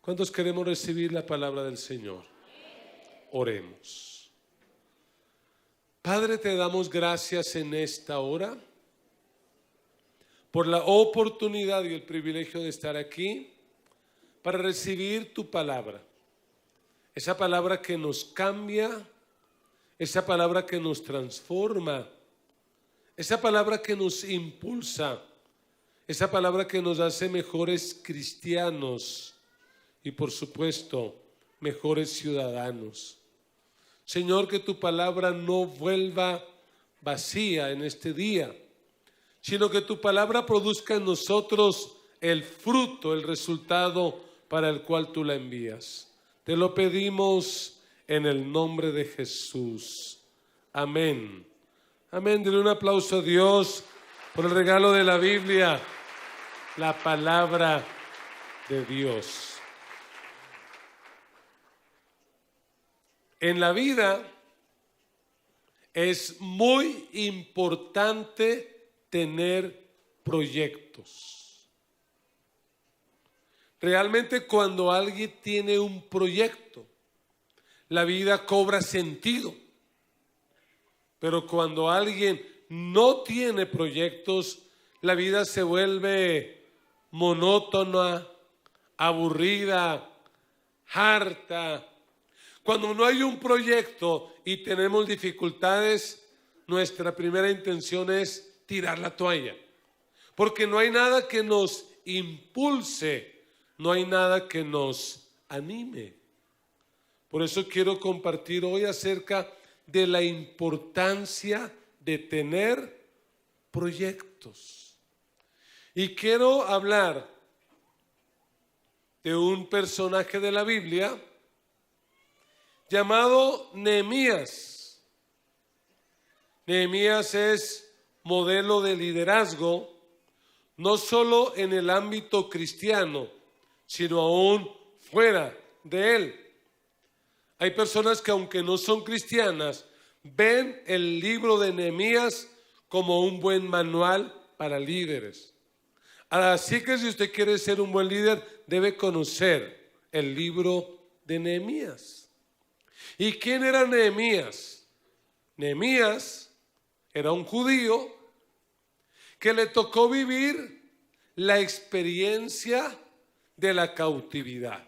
¿Cuántos queremos recibir la palabra del Señor? Oremos. Padre, te damos gracias en esta hora por la oportunidad y el privilegio de estar aquí para recibir tu palabra. Esa palabra que nos cambia, esa palabra que nos transforma, esa palabra que nos impulsa, esa palabra que nos hace mejores cristianos y por supuesto mejores ciudadanos. Señor, que tu palabra no vuelva vacía en este día, sino que tu palabra produzca en nosotros el fruto, el resultado para el cual tú la envías. Te lo pedimos en el nombre de Jesús. Amén. Amén. Dile un aplauso a Dios por el regalo de la Biblia, la palabra de Dios. En la vida es muy importante tener proyectos. Realmente cuando alguien tiene un proyecto, la vida cobra sentido. Pero cuando alguien no tiene proyectos, la vida se vuelve monótona, aburrida, harta. Cuando no hay un proyecto y tenemos dificultades, nuestra primera intención es tirar la toalla. Porque no hay nada que nos impulse, no hay nada que nos anime. Por eso quiero compartir hoy acerca de la importancia de tener proyectos. Y quiero hablar de un personaje de la Biblia llamado Nehemías. Nehemías es modelo de liderazgo, no solo en el ámbito cristiano, sino aún fuera de él. Hay personas que aunque no son cristianas, ven el libro de Nehemías como un buen manual para líderes. Así que si usted quiere ser un buen líder, debe conocer el libro de Nehemías. ¿Y quién era Nehemías? Nehemías era un judío que le tocó vivir la experiencia de la cautividad.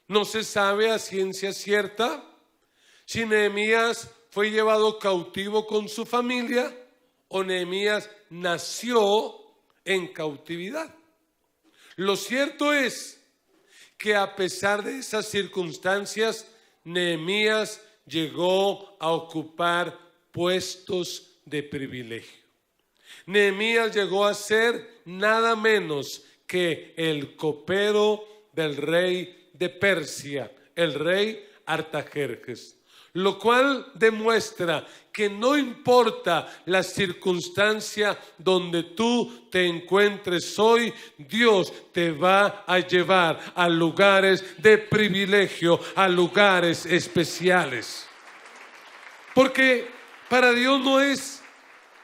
No se sabe a ciencia cierta si Nehemías fue llevado cautivo con su familia o Nehemías nació en cautividad. Lo cierto es que a pesar de esas circunstancias, Nehemías llegó a ocupar puestos de privilegio. Nehemías llegó a ser nada menos que el copero del rey de Persia, el rey Artajerjes. Lo cual demuestra que no importa la circunstancia donde tú te encuentres hoy, Dios te va a llevar a lugares de privilegio, a lugares especiales. Porque para Dios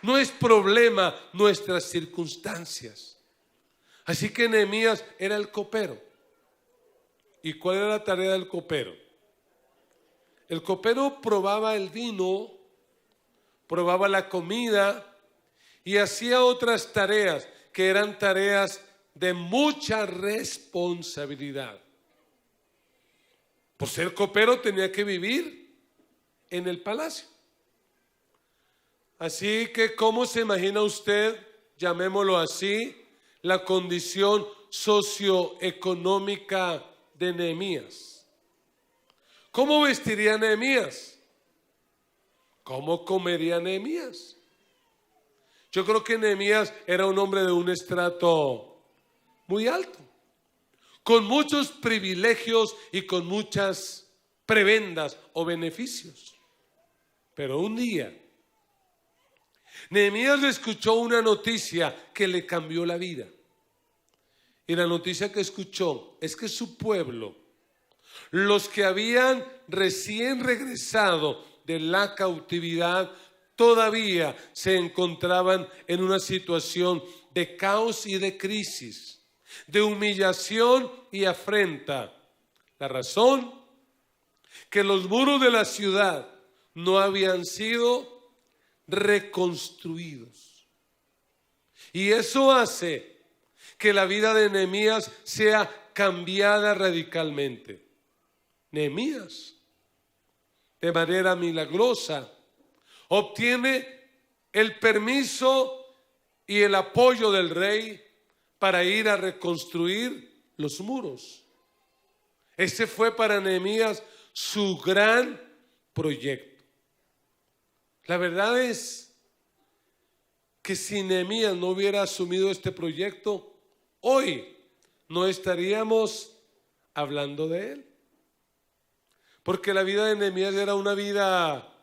no es problema nuestras circunstancias. Así que Nehemías era el copero. ¿Y cuál era la tarea del copero? El copero probaba el vino, probaba la comida y hacía otras tareas que eran tareas de mucha responsabilidad. Por ser copero tenía que vivir en el palacio. Así que, ¿cómo se imagina usted, llamémoslo así, la condición socioeconómica de Nehemías? ¿Cómo vestiría Nehemías? ¿Cómo comería Nehemías? Yo creo que Nehemías era un hombre de un estrato muy alto, con muchos privilegios y con muchas prebendas o beneficios. Pero un día, Nehemías escuchó una noticia que le cambió la vida. Y la noticia que escuchó es que su pueblo, los que habían recién regresado de la cautividad, todavía se encontraban en una situación de caos y de crisis. de humillación y afrenta. La razón, que los muros de la ciudad no habían sido reconstruidos. Y eso hace que la vida de Nehemías sea cambiada radicalmente. Nehemías, de manera milagrosa, obtiene el permiso y el apoyo del rey para ir a reconstruir los muros. Ese fue para Nehemías su gran proyecto. La verdad es que si Nehemías no hubiera asumido este proyecto, hoy no estaríamos hablando de él. Porque la vida de Nehemías era una vida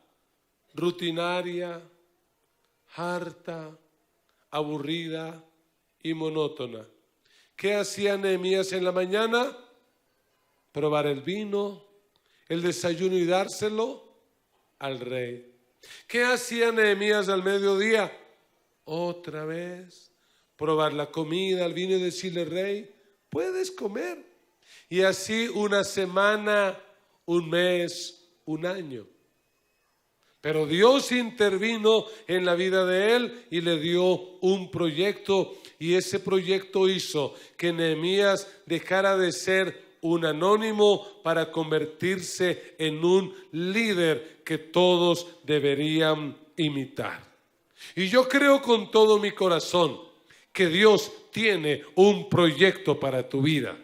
rutinaria, harta, aburrida y monótona. ¿Qué hacía Nehemías en la mañana? Probar el vino, el desayuno y dárselo al rey. ¿Qué hacía Nehemías al mediodía? Otra vez probar la comida, el vino y decirle: rey, puedes comer. Y así una semana, un mes, un año. Pero Dios intervino en la vida de él y le dio un proyecto, y ese proyecto hizo que Nehemías dejara de ser un anónimo para convertirse en un líder que todos deberían imitar. Y yo creo con todo mi corazón que Dios tiene un proyecto para tu vida.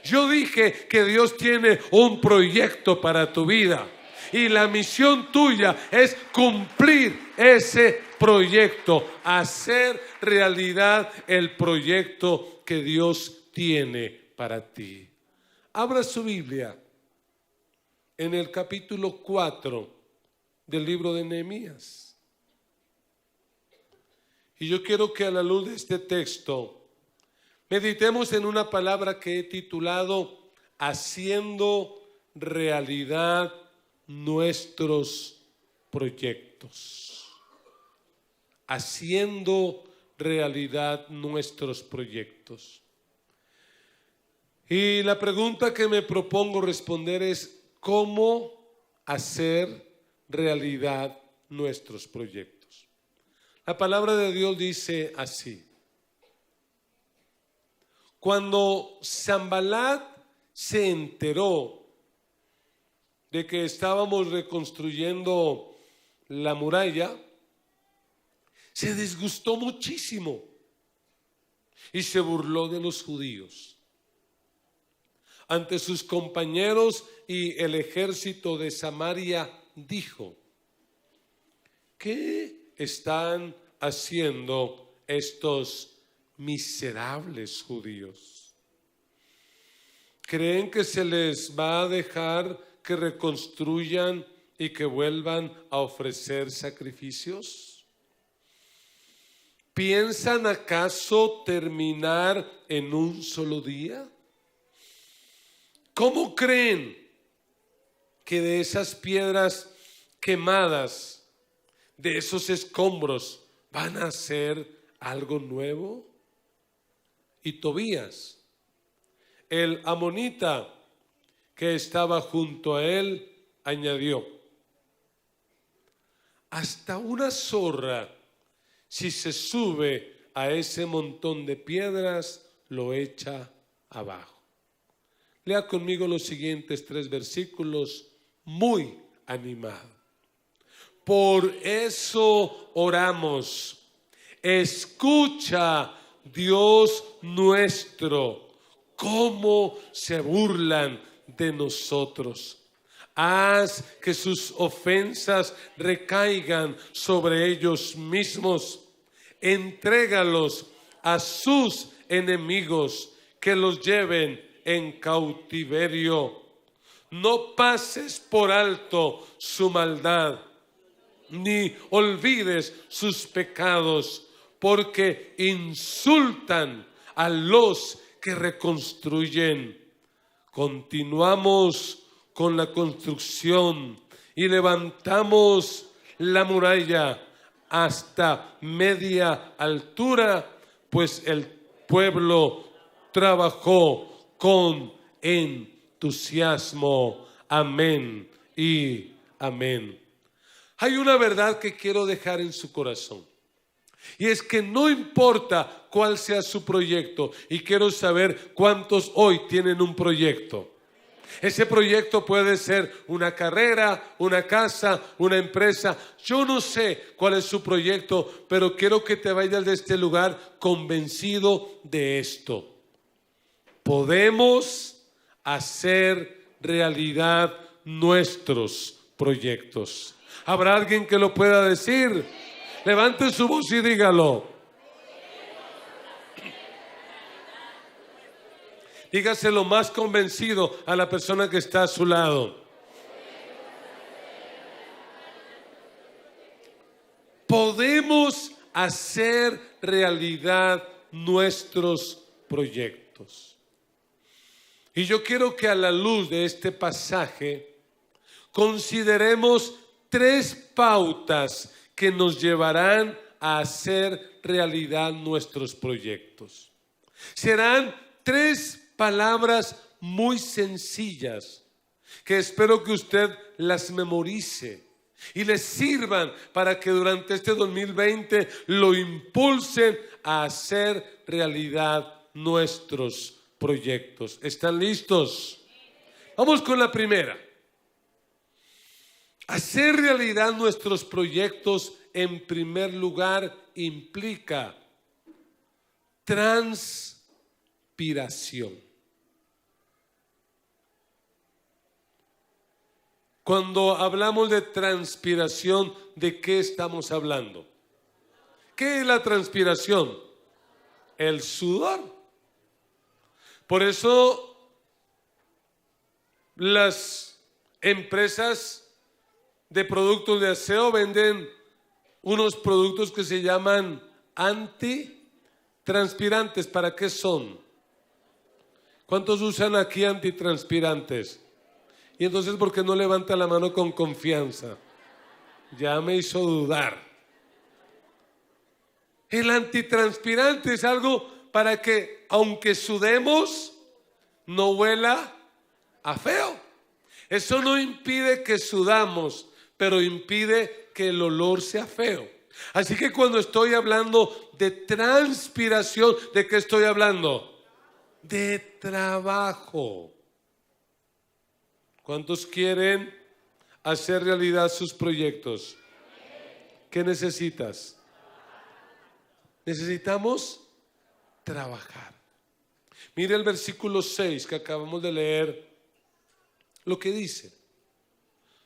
Yo dije que Dios tiene un proyecto para tu vida. Y la misión tuya es cumplir ese proyecto, hacer realidad el proyecto que Dios tiene para ti. Abra su Biblia en el capítulo 4 del libro de Nehemías. Y yo quiero que a la luz de este texto meditemos en una palabra que he titulado Haciendo realidad nuestros proyectos. Haciendo realidad nuestros proyectos. Y la pregunta que me propongo responder es: ¿cómo hacer realidad nuestros proyectos? La palabra de Dios dice así: cuando Sanbalat se enteró de que estábamos reconstruyendo la muralla, se disgustó muchísimo y se burló de los judíos. Ante sus compañeros y el ejército de Samaria dijo: ¿qué están haciendo estos miserables judíos? ¿Creen que se les va a dejar que reconstruyan y que vuelvan a ofrecer sacrificios? ¿Piensan acaso terminar en un solo día? ¿Cómo creen que de esas piedras quemadas, de esos escombros, van a hacer algo nuevo? Y Tobías, el amonita que estaba junto a él, añadió: hasta una zorra, si se sube a ese montón de piedras, lo echa abajo. Lea conmigo los siguientes 3 versículos, muy animado. Por eso oramos: escucha, Dios nuestro, cómo se burlan de nosotros. Haz que sus ofensas recaigan sobre ellos mismos. Entrégalos a sus enemigos, que los lleven en cautiverio. No pases por alto su maldad, ni olvides sus pecados, porque insultan a los que reconstruyen. Continuamos con la construcción y levantamos la muralla hasta media altura, pues el pueblo trabajó con entusiasmo. Amén y amén. Hay una verdad que quiero dejar en su corazón. Y es que no importa cuál sea su proyecto, y quiero saber cuántos hoy tienen un proyecto. Ese proyecto puede ser una carrera, una casa, una empresa. Yo no sé cuál es su proyecto, pero quiero que te vayas de este lugar convencido de esto. Podemos hacer realidad nuestros proyectos. ¿Habrá alguien que lo pueda decir? Levante su voz y dígalo. Dígaselo más convencido a la persona que está a su lado. Podemos hacer realidad nuestros proyectos. Y yo quiero que a la luz de este pasaje consideremos 3 pautas que nos llevarán a hacer realidad nuestros proyectos. Serán 3 palabras muy sencillas que espero que usted las memorice y les sirvan para que durante este 2020 lo impulsen a hacer realidad nuestros proyectos. ¿Están listos? Vamos con la primera. Hacer realidad nuestros proyectos, en primer lugar, implica transpiración. Cuando hablamos de transpiración, ¿de qué estamos hablando? ¿Qué es la transpiración? El sudor. Por eso las empresas de productos de aseo venden unos productos que se llaman antitranspirantes. ¿Para qué son? ¿Cuántos usan aquí antitranspirantes? Y entonces, ¿por qué no levanta la mano con confianza? Ya me hizo dudar. El antitranspirante es algo para que, aunque sudemos, no huela a feo. Eso no impide que sudamos, pero impide que el olor sea feo. Así que cuando estoy hablando de transpiración, ¿de qué estoy hablando? De trabajo. ¿Cuántos quieren hacer realidad sus proyectos? ¿Qué necesitas? Necesitamos trabajar. Mire el versículo 6 que acabamos de leer, lo que dice.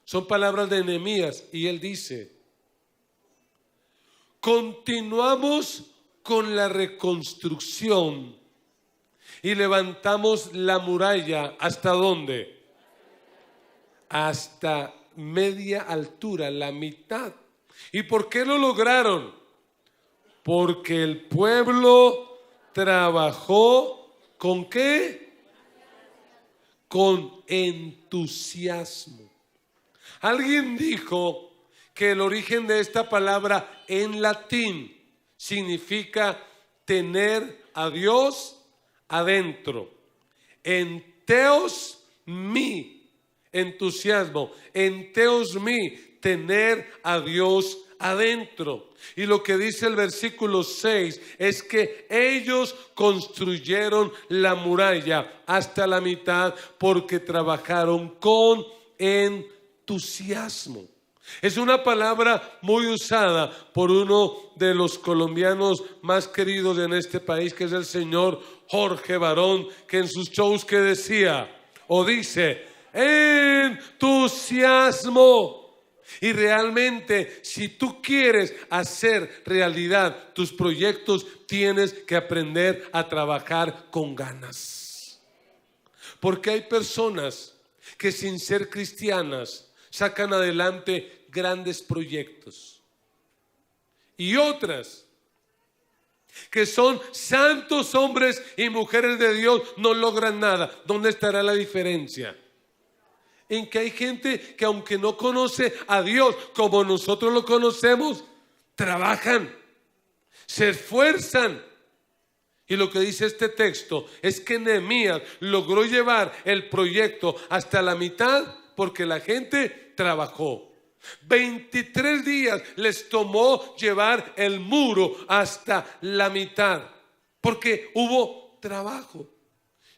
Son palabras de Nehemías y él dice: continuamos con la reconstrucción y levantamos la muralla. ¿Hasta dónde? Hasta media altura, la mitad. ¿Y por qué lo lograron? Porque el pueblo trabajó ¿con qué? Con entusiasmo. Alguien dijo que el origen de esta palabra en latín significa tener a Dios adentro. Enteos mi. Entusiasmo, enteos mi, tener a Dios adentro. Y lo que dice el versículo 6 es que ellos construyeron la muralla hasta la mitad porque trabajaron con entusiasmo. Es una palabra muy usada por uno de los colombianos más queridos en este país, que es el señor Jorge Barón, que en sus shows que decía o dice: entusiasmo. Y realmente, si tú quieres hacer realidad tus proyectos, tienes que aprender a trabajar con ganas. Porque hay personas que sin ser cristianas sacan adelante grandes proyectos. Y otras que son santos hombres y mujeres de Dios no logran nada. ¿Dónde estará la diferencia? En que hay gente que, aunque no conoce a Dios como nosotros lo conocemos, trabajan, se esfuerzan Y lo que dice este texto es que Nehemías logró llevar el proyecto hasta la mitad porque la gente trabajó. 23 días les tomó llevar el muro hasta la mitad porque hubo trabajo.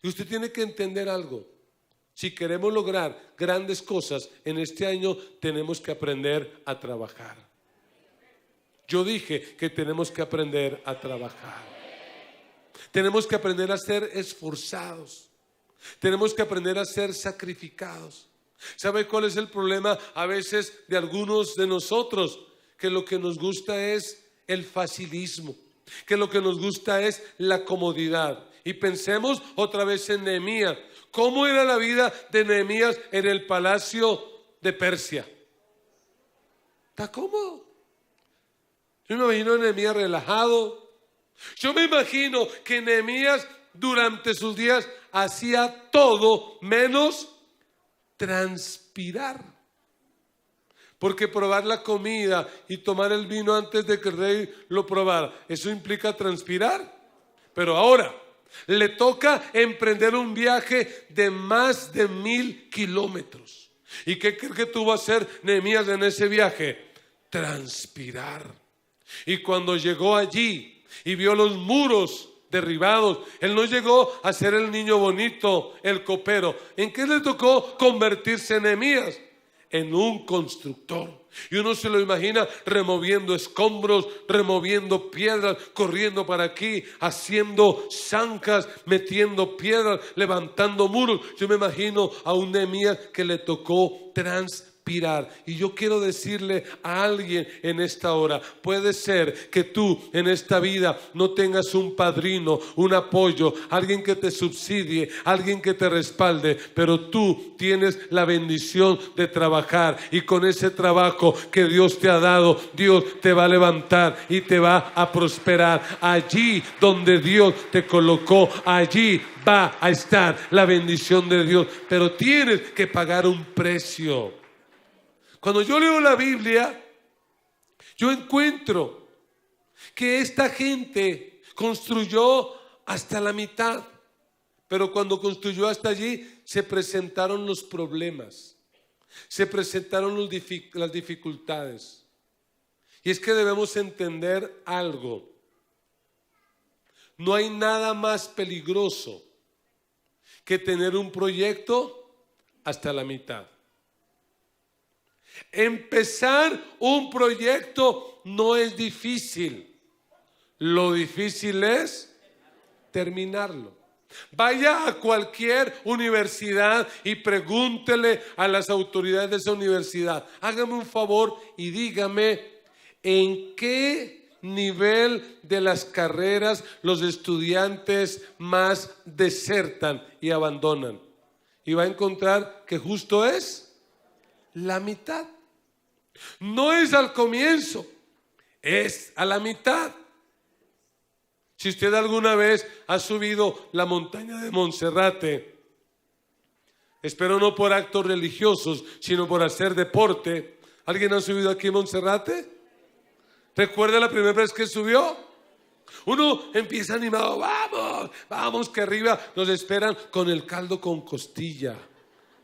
Y usted tiene que entender algo. Si queremos lograr grandes cosas en este año, tenemos que aprender a trabajar. Yo dije que tenemos que aprender a trabajar. Tenemos que aprender a ser esforzados. Tenemos que aprender a ser sacrificados. ¿Sabe cuál es el problema a veces de algunos de nosotros? Que lo que nos gusta es el facilismo, que lo que nos gusta es la comodidad. Y pensemos otra vez en Nehemías. ¿Cómo era la vida de Nehemías en el palacio de Persia? ¿Está cómodo? Yo me imagino a Nehemías relajado. Yo me imagino que Nehemías durante sus días hacía todo menos transpirar. Porque probar la comida y tomar el vino antes de que el rey lo probara, ¿eso implica transpirar? Pero ahora le toca emprender un viaje de más de 1000 kilómetros. ¿Y qué cree que tuvo a hacer Nehemías en ese viaje? Transpirar. Y cuando llegó allí y vio los muros derribados, él no llegó a ser el niño bonito, el copero. ¿En qué le tocó convertirse Nehemías? En un constructor. Y uno se lo imagina removiendo escombros, removiendo piedras, corriendo para aquí, haciendo zancas, metiendo piedras, levantando muros. Yo me imagino a un Nehemías que le tocó transpirar. Y yo quiero decirle a alguien en esta hora, puede ser que tú en esta vida no tengas un padrino, un apoyo, alguien que te subsidie, alguien que te respalde, pero tú tienes la bendición de trabajar, y con ese trabajo que Dios te ha dado, Dios te va a levantar y te va a prosperar. Allí donde Dios te colocó, allí va a estar la bendición de Dios, pero tienes que pagar un precio. Cuando yo leo la Biblia, yo encuentro que esta gente construyó hasta la mitad, pero cuando construyó hasta allí se presentaron los problemas, se presentaron las dificultades. Y es que debemos entender algo. No hay nada más peligroso que tener un proyecto hasta la mitad. Empezar un proyecto no es difícil. Lo difícil es terminarlo. Vaya a cualquier universidad y pregúntele a las autoridades de esa universidad. Hágame un favor y dígame en qué nivel de las carreras los estudiantes más desertan y abandonan. Y va a encontrar que justo es la mitad. No es al comienzo, es a la mitad. Si usted alguna vez ha subido la montaña de Monserrate, espero no por actos religiosos, sino por hacer deporte. ¿Alguien ha subido aquí Monserrate? ¿Recuerda la primera vez que subió? Uno empieza animado, vamos, vamos, que arriba nos esperan con el caldo con costilla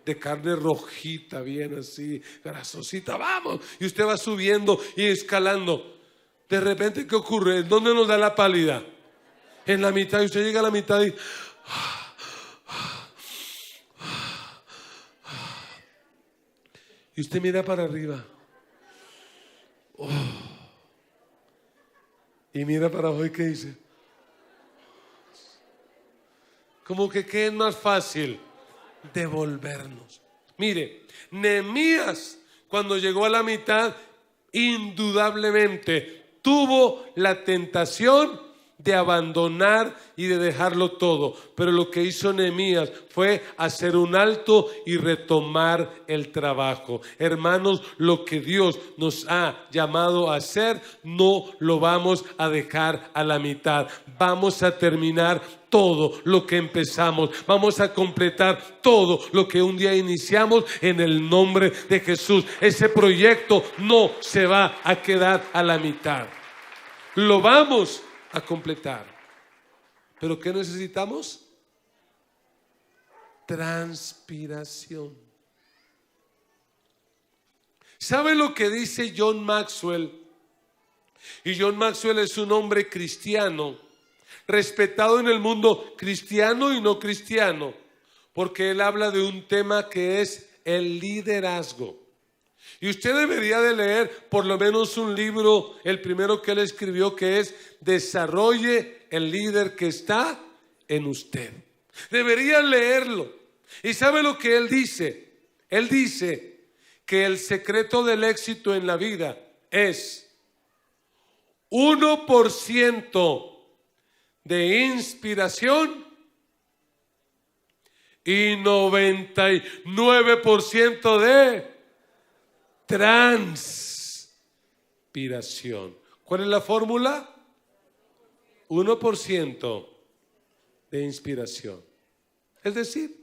de carne rojita, bien así, grasosita, vamos. Y usted va subiendo y escalando. De repente, ¿qué ocurre? ¿Dónde nos da la pálida? En la mitad. Y usted llega a la mitad y usted mira para arriba. Y mira para abajo y ¿qué dice? Como que ¿qué es más fácil? Devolvernos. Mire, Nehemías cuando llegó a la mitad indudablemente tuvo la tentación de abandonar y de dejarlo todo, pero lo que hizo Nehemías fue hacer un alto y retomar el trabajo. Hermanos, lo que Dios nos ha llamado a hacer no lo vamos a dejar a la mitad. Vamos a terminar todo lo que empezamos. Vamos a completar todo lo que un día iniciamos en el nombre de Jesús. Ese proyecto no se va a quedar a la mitad. Lo vamos a completar. ¿Pero qué necesitamos? Transpiración. ¿Sabe lo que dice John Maxwell? Y John Maxwell es un hombre cristiano, respetado en el mundo cristiano y no cristiano, porque él habla de un tema que es el liderazgo. Y usted debería de leer por lo menos un libro, el primero que él escribió, que es Desarrolle el líder que está en usted. Debería leerlo. ¿Y sabe lo que él dice? Él dice que el secreto del éxito en la vida es 1% de inspiración y 99% de transpiración. ¿Cuál es la fórmula? 1% de inspiración. Es decir,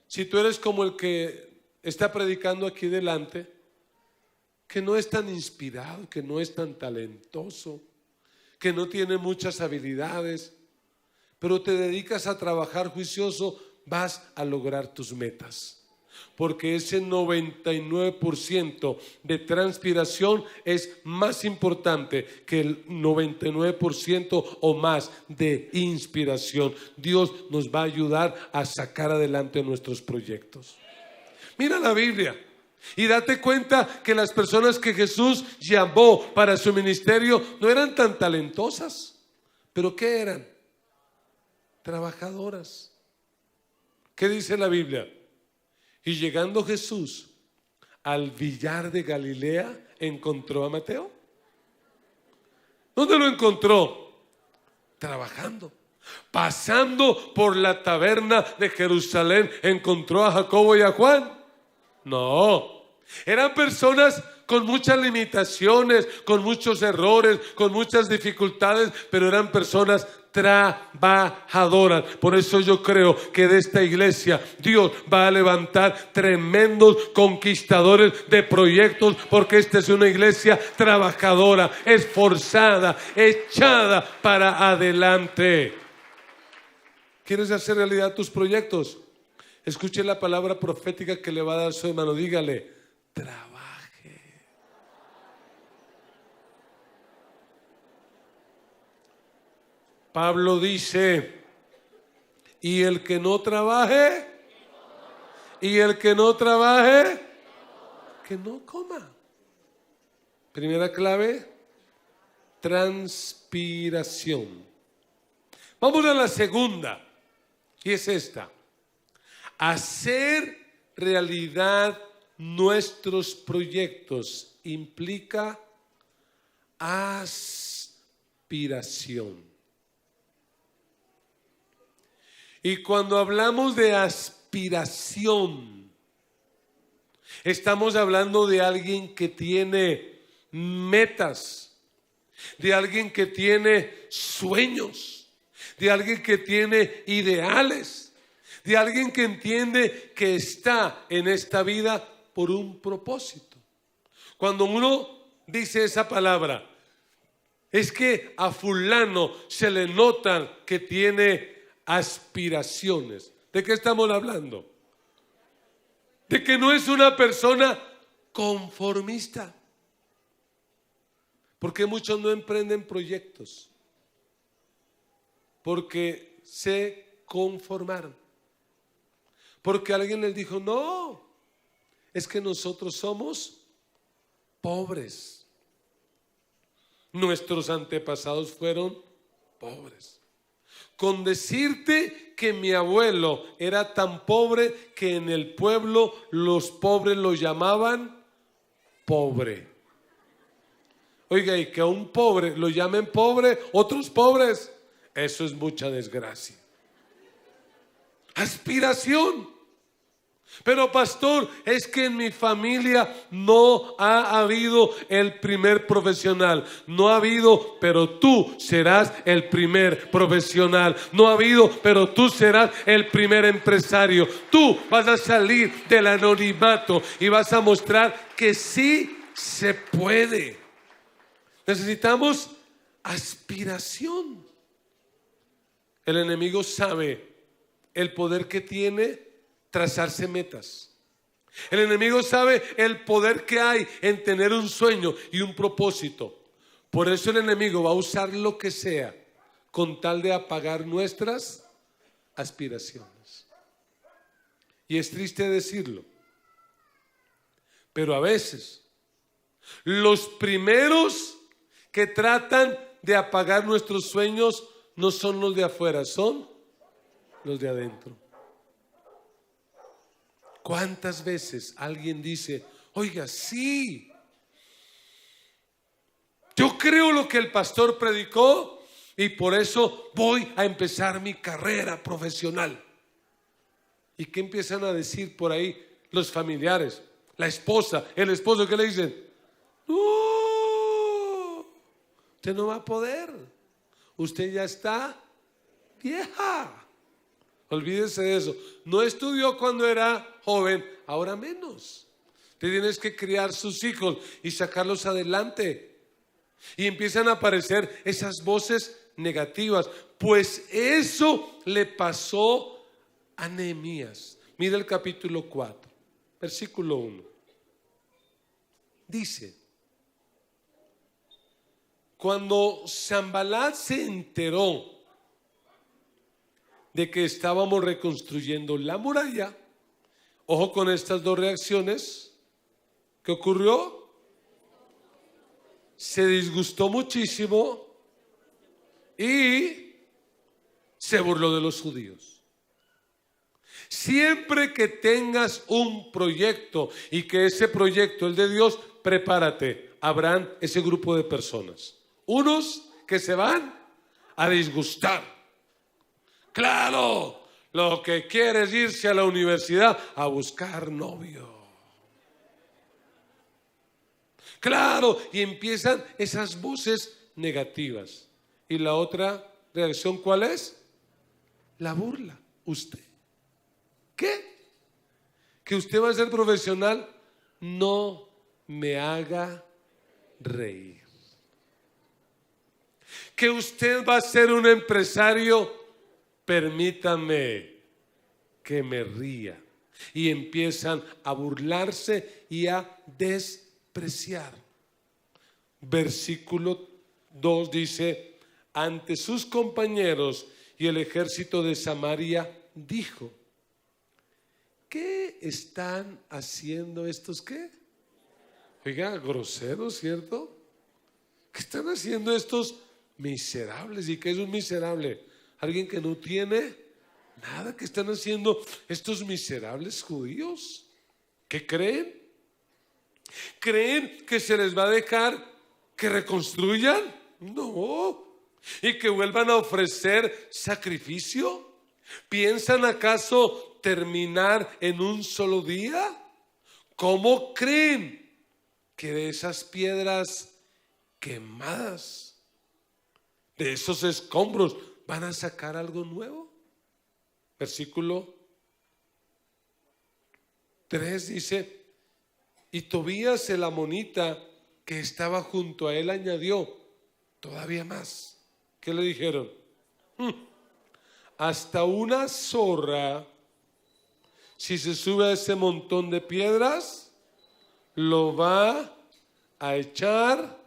si tú eres como el que está predicando aquí delante, que no es tan inspirado, que no es tan talentoso, que no tiene muchas habilidades, pero te dedicas a trabajar juicioso, vas a lograr tus metas. Porque ese 99% de transpiración es más importante que el 99% o más de inspiración. Dios nos va a ayudar a sacar adelante nuestros proyectos. Mira la Biblia y date cuenta que las personas que Jesús llamó para su ministerio no eran tan talentosas, pero ¿qué eran? Trabajadoras. ¿Qué dice la Biblia? Y llegando Jesús al villar de Galilea, ¿encontró a Mateo? ¿Dónde lo encontró? Trabajando. Pasando por la taberna de Jerusalén, ¿encontró a Jacobo y a Juan? No. Eran personas con muchas limitaciones, con muchos errores, con muchas dificultades, pero eran personas trabajadoras. Por eso yo creo que de esta iglesia Dios va a levantar tremendos conquistadores de proyectos, porque esta es una iglesia trabajadora, esforzada, echada para adelante. ¿Quieres hacer realidad tus proyectos? Escuche la palabra profética que le va a dar su hermano. Dígale: trabaje. Pablo dice: y el que no trabaje, y el que no trabaje, que no coma. Primera clave: transpiración. Vamos a la segunda, y es esta: hacer realidad nuestros proyectos implica aspiración. Y cuando hablamos de aspiración, estamos hablando de alguien que tiene metas, de alguien que tiene sueños, de alguien que tiene ideales, de alguien que entiende que está en esta vida por un propósito. Cuando uno dice esa palabra, es que a fulano se le nota que tiene aspiraciones. ¿De qué estamos hablando? De que no es una persona conformista. ¿Por qué muchos no emprenden proyectos? Porque se conformaron. Porque alguien les dijo: no, es que nosotros somos pobres. Nuestros antepasados fueron pobres. Con decirte que mi abuelo era tan pobre que en el pueblo los pobres lo llamaban pobre. Oiga, y que a un pobre lo llamen pobre, otros pobres, eso es mucha desgracia. Aspiración. Pero pastor, es que en mi familia no ha habido el primer profesional. No ha habido, pero tú serás el primer profesional. No ha habido, pero tú serás el primer empresario. Tú vas a salir del anonimato y vas a mostrar que sí se puede. Necesitamos aspiración. El enemigo sabe el poder que tiene trazarse metas. El enemigo sabe el poder que hay en tener un sueño y un propósito. Por eso el enemigo va a usar lo que sea con tal de apagar nuestras aspiraciones. Y es triste decirlo, pero a veces los primeros que tratan de apagar nuestros sueños no son los de afuera, son los de adentro. ¿Cuántas veces alguien dice, oiga, sí, yo creo lo que el pastor predicó y por eso voy a empezar mi carrera profesional? ¿Y qué empiezan a decir por ahí los familiares? La esposa, el esposo, ¿qué le dicen? No, usted no va a poder, usted ya está vieja. Olvídese de eso. No estudió cuando era joven, ahora menos. Te tienes que criar sus hijos y sacarlos adelante. Y empiezan a aparecer esas voces negativas. Pues eso le pasó a Nehemías. Mira el capítulo 4, versículo 1. Dice: cuando Sanballat se enteró de que estábamos reconstruyendo la muralla, ojo con estas dos reacciones, ¿qué ocurrió? Se disgustó muchísimo y se burló de los judíos. Siempre que tengas un proyecto y que ese proyecto es de Dios, prepárate, habrán ese grupo de personas, unos que se van a disgustar. Claro, lo que quiere es irse a la universidad a buscar novio. Claro, y empiezan esas voces negativas. ¿Y la otra reacción cuál es? La burla. ¿Usted qué? ¿Que usted va a ser profesional? No me haga reír. ¿Que usted va a ser un empresario? Permítame que me ría. Y empiezan a burlarse y a despreciar. Versículo 2 dice: ante sus compañeros y el ejército de Samaria dijo: ¿qué están haciendo estos qué? Oiga, groseros, ¿cierto? ¿Qué están haciendo estos miserables? ¿Y qué es un miserable? Alguien que no tiene nada. ¿Qué están haciendo estos miserables judíos? ¿Qué creen? ¿Creen que se les va a dejar que reconstruyan? No. ¿Y que vuelvan a ofrecer sacrificio? ¿Piensan acaso terminar en un solo día? ¿Cómo creen que de esas piedras quemadas, de esos escombros, van a sacar algo nuevo? Versículo 3 dice: y Tobías el amonita que estaba junto a él añadió todavía más. ¿Qué le dijeron? Hasta una zorra, si se sube a ese montón de piedras, lo va a echar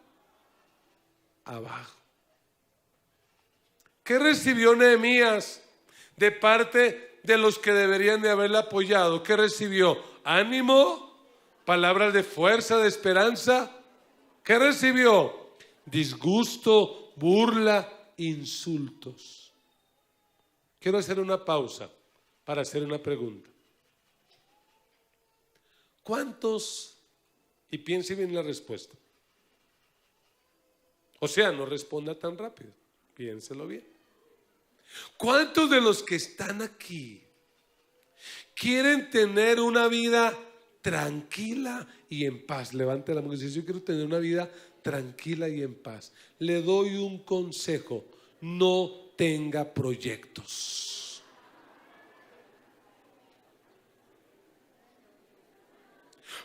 abajo. ¿Qué recibió Nehemías de parte de los que deberían de haberle apoyado? ¿Qué recibió? ¿Ánimo? ¿Palabras de fuerza, de esperanza? ¿Qué recibió? Disgusto, burla, insultos. Quiero hacer una pausa para hacer una pregunta. ¿Cuántos? Y piense bien la respuesta. O sea, no responda tan rápido, piénselo bien. ¿Cuántos de los que están aquí quieren tener una vida tranquila y en paz? Levante la mano y dice: yo quiero tener una vida tranquila y en paz. Le doy un consejo: no tenga proyectos.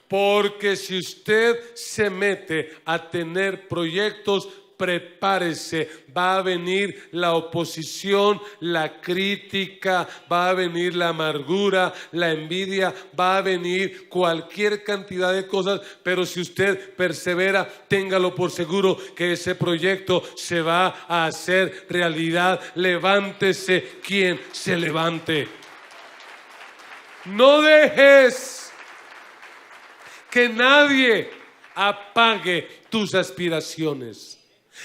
Porque si usted se mete a tener proyectos, prepárese, va a venir la oposición, la crítica, va a venir la amargura, la envidia, va a venir cualquier cantidad de cosas, pero si usted persevera, téngalo por seguro que ese proyecto se va a hacer realidad. Levántese quien se levante. No dejes que nadie apague tus aspiraciones.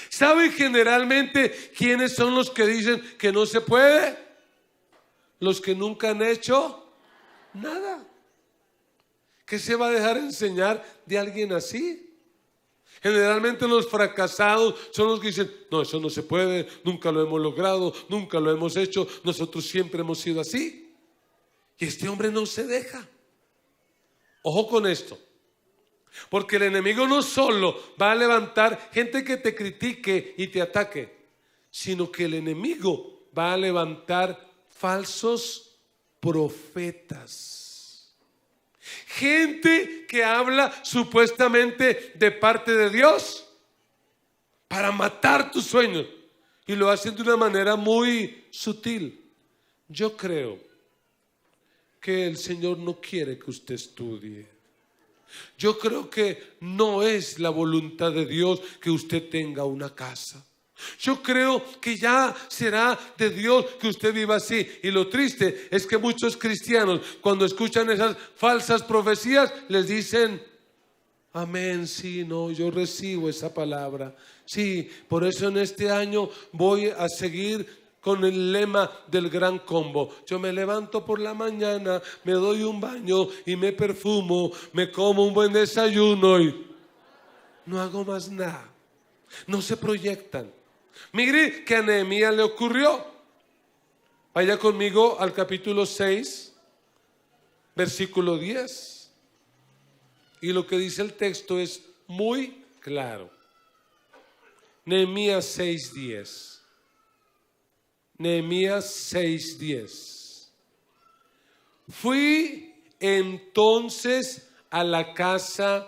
¿Saben generalmente quiénes son los que dicen que no se puede? Los que nunca han hecho nada. ¿Qué se va a dejar enseñar de alguien así? Generalmente los fracasados son los que dicen, no, eso no se puede, nunca lo hemos logrado, nunca lo hemos hecho, nosotros siempre hemos sido así. Y este hombre no se deja. Ojo con esto. Porque el enemigo no solo va a levantar gente que te critique y te ataque, sino que el enemigo va a levantar falsos profetas. Gente que habla supuestamente de parte de Dios para matar tus sueños. Y lo hacen de una manera muy sutil. Yo creo que el Señor no quiere que usted estudie. Yo creo que no es la voluntad de Dios que usted tenga una casa. Yo creo que ya será de Dios que usted viva así. Y lo triste es que muchos cristianos, cuando escuchan esas falsas profecías, les dicen, amén, sí, no, yo recibo esa palabra. Sí, por eso en este año voy a seguir con el lema del gran combo. Yo me levanto por la mañana, me doy un baño y me perfumo, me como un buen desayuno y no hago más nada. No se proyectan. Mire que a Nehemías le ocurrió. Vaya conmigo al capítulo 6, versículo 10. Y lo que dice el texto es muy claro. Nehemías 6:10. Nehemías 6:10. Fui entonces a la casa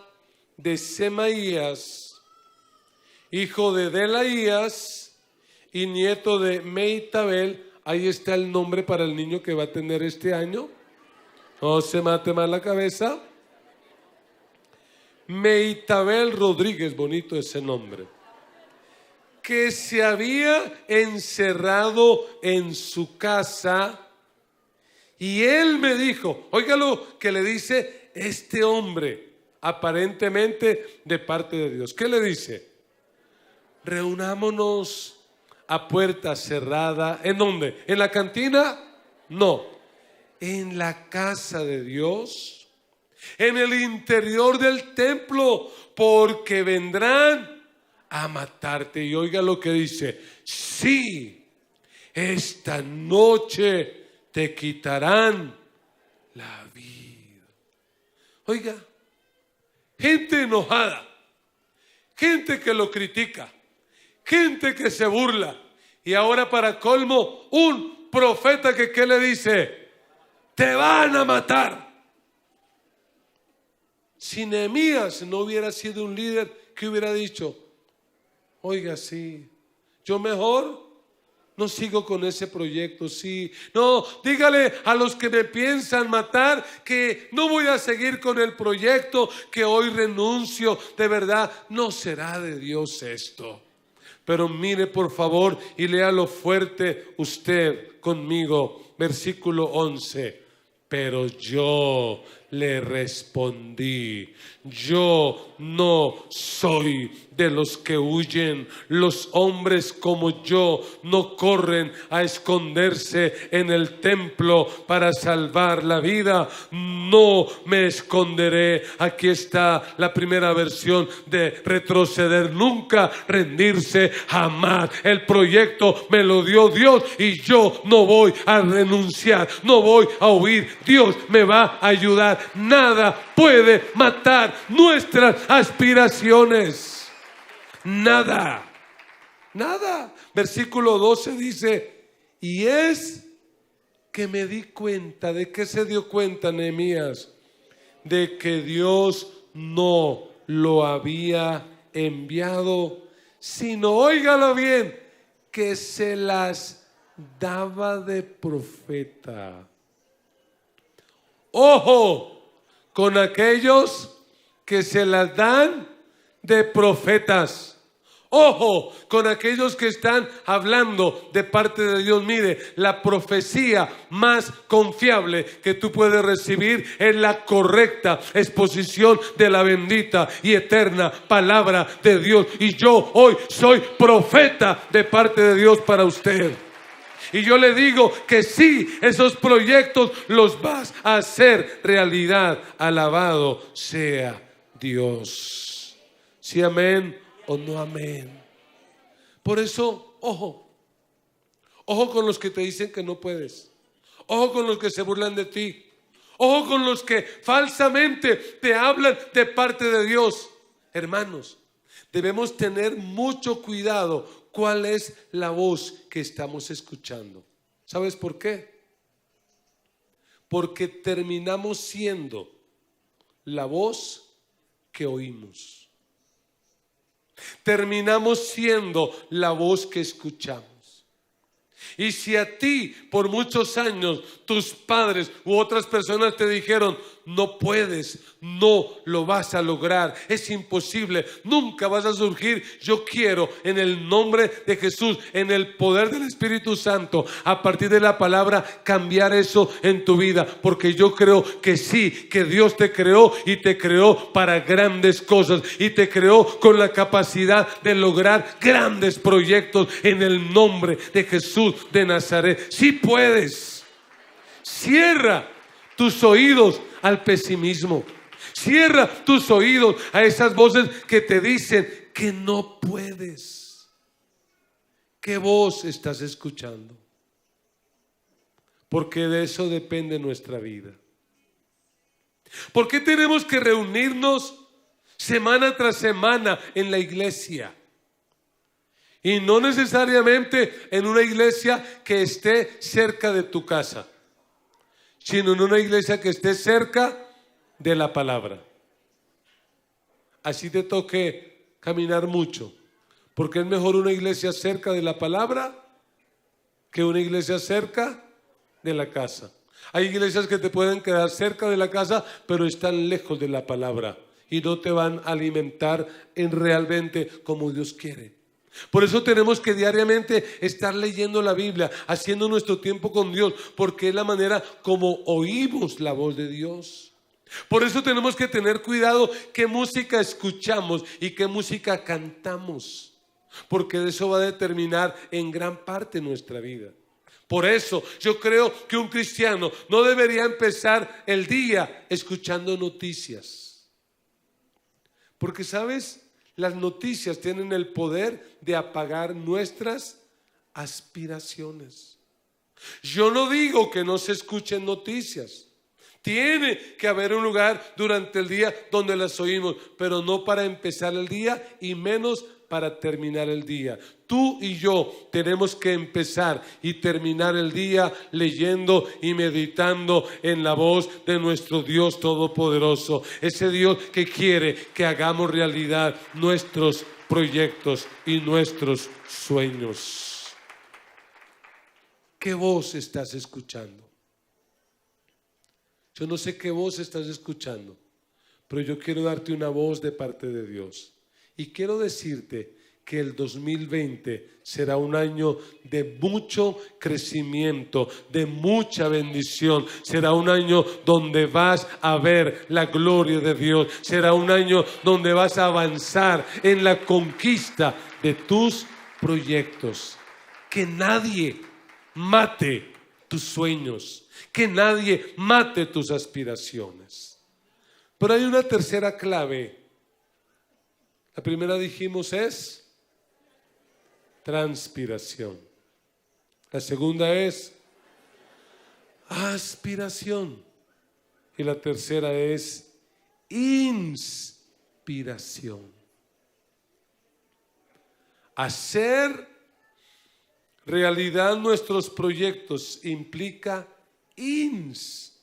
de Semaías, hijo de Delaías y nieto de Meitabel. Ahí está el nombre para el niño que va a tener este año. No se mate mal la cabeza. Meitabel Rodríguez, bonito ese nombre. Que se había encerrado en su casa, y él me dijo, oiga lo que le dice este hombre, aparentemente de parte de Dios. ¿Qué le dice? Reunámonos a puerta cerrada. ¿En dónde? ¿En la cantina? No. En la casa de Dios, en el interior del templo, porque vendrán a matarte. Y oiga lo que dice, sí, esta noche te quitarán la vida. Oiga, gente enojada, gente que lo critica, gente que se burla, y ahora para colmo un profeta que ¿qué le dice? Te van a matar. Si Nehemías no hubiera sido un líder, ¿qué hubiera dicho? Oiga, sí, yo mejor no sigo con ese proyecto, sí. No, dígale a los que me piensan matar que no voy a seguir con el proyecto, que hoy renuncio. De verdad, no será de Dios esto. Pero mire por favor y léalo fuerte usted conmigo. Versículo 11. Pero yo le respondí, yo no soy de los que huyen. Los hombres como yo no corren a esconderse en el templo para salvar la vida. No me esconderé. Aquí está la primera versión de retroceder nunca, rendirse jamás. El proyecto me lo dio Dios y yo no voy a renunciar, no voy a huir. Dios me va a ayudar. Nada puede matar nuestras aspiraciones. Nada, nada. Versículo 12 dice, y es que me di cuenta. ¿De qué se dio cuenta Nehemías? De que Dios no lo había enviado, sino, óigalo bien, que se las daba de profeta. Ojo con aquellos que se las dan de profetas. Ojo con aquellos que están hablando de parte de Dios. Mire, la profecía más confiable que tú puedes recibir es la correcta exposición de la bendita y eterna palabra de Dios. Y yo hoy soy profeta de parte de Dios para usted. Y yo le digo que sí, esos proyectos los vas a hacer realidad. Alabado sea Dios. Sí, amén o no amén. Por eso, ojo con los que te dicen que no puedes. Ojo con los que se burlan de ti. Ojo con los que falsamente te hablan de parte de Dios. Hermanos, debemos tener mucho cuidado cuál es la voz que estamos escuchando. ¿Sabes por qué? Porque terminamos siendo la voz que oímos. Terminamos siendo la voz que escuchamos. Y si a ti por muchos años tus padres u otras personas te dijeron: no puedes, no lo vas a lograr, es imposible, nunca vas a surgir. Yo quiero, en el nombre de Jesús, en el poder del Espíritu Santo, a partir de la palabra, cambiar eso en tu vida. Porque yo creo que sí, que Dios te creó y te creó para grandes cosas. Y te creó con la capacidad de lograr grandes proyectos en el nombre de Jesús de Nazaret. Sí puedes. Cierra tus oídos al pesimismo. Cierra tus oídos a esas voces que te dicen que no puedes. ¿Qué voz estás escuchando? Porque de eso depende nuestra vida. ¿Por qué tenemos que reunirnos semana tras semana en la iglesia? Y no necesariamente en una iglesia que esté cerca de tu casa, sino en una iglesia que esté cerca de la palabra. Así te toque caminar mucho, porque es mejor una iglesia cerca de la palabra que una iglesia cerca de la casa. Hay iglesias que te pueden quedar cerca de la casa, pero están lejos de la palabra y no te van a alimentar realmente como Dios quiere. Por eso tenemos que diariamente estar leyendo la Biblia, haciendo nuestro tiempo con Dios, porque es la manera como oímos la voz de Dios. Por eso tenemos que tener cuidado qué música escuchamos y qué música cantamos, porque de eso va a determinar en gran parte nuestra vida. Por eso yo creo que un cristiano no debería empezar el día escuchando noticias, porque ¿sabes? Las noticias tienen el poder de apagar nuestras aspiraciones. Yo no digo que no se escuchen noticias. Tiene que haber un lugar durante el día donde las oímos, pero no para empezar el día y menos para terminar el día. Tú y yo tenemos que empezar y terminar el día leyendo y meditando en la voz de nuestro Dios Todopoderoso. Ese Dios que quiere que hagamos realidad nuestros proyectos y nuestros sueños. ¿Qué voz estás escuchando? Yo no sé qué voz estás escuchando, pero yo quiero darte una voz de parte de Dios. Y quiero decirte que el 2020 será un año de mucho crecimiento, de mucha bendición. Será un año donde vas a ver la gloria de Dios. Será un año donde vas a avanzar en la conquista de tus proyectos. Que nadie mate tus sueños, que nadie mate tus aspiraciones. Pero hay una tercera clave. La primera dijimos es transpiración. La segunda es aspiración. Y la tercera es inspiración. Hacer realidad nuestros proyectos implica inspiración.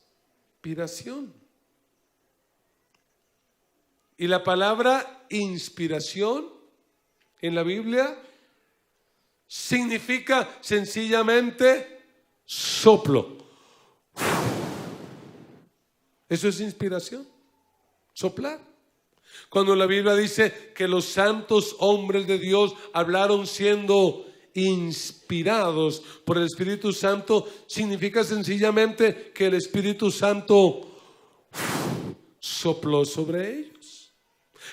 Y la palabra inspiración en la Biblia significa sencillamente soplo. Eso es inspiración, soplar. Cuando la Biblia dice que los santos hombres de Dios hablaron siendo inspirados por el Espíritu Santo, significa sencillamente que el Espíritu Santo sopló sobre ellos.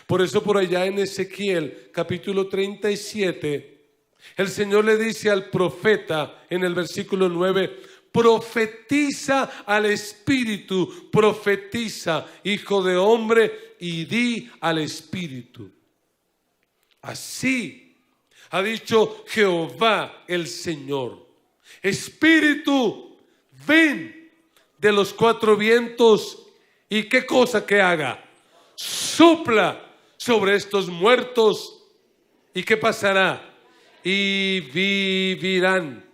Por eso por allá en Ezequiel capítulo 37, el Señor le dice al profeta en el versículo 9: profetiza al Espíritu, profetiza, hijo de hombre, y di al Espíritu. Así ha dicho Jehová el Señor: Espíritu, ven de los cuatro vientos, y qué cosa que haga, sopla sobre estos muertos, y qué pasará, y vivirán.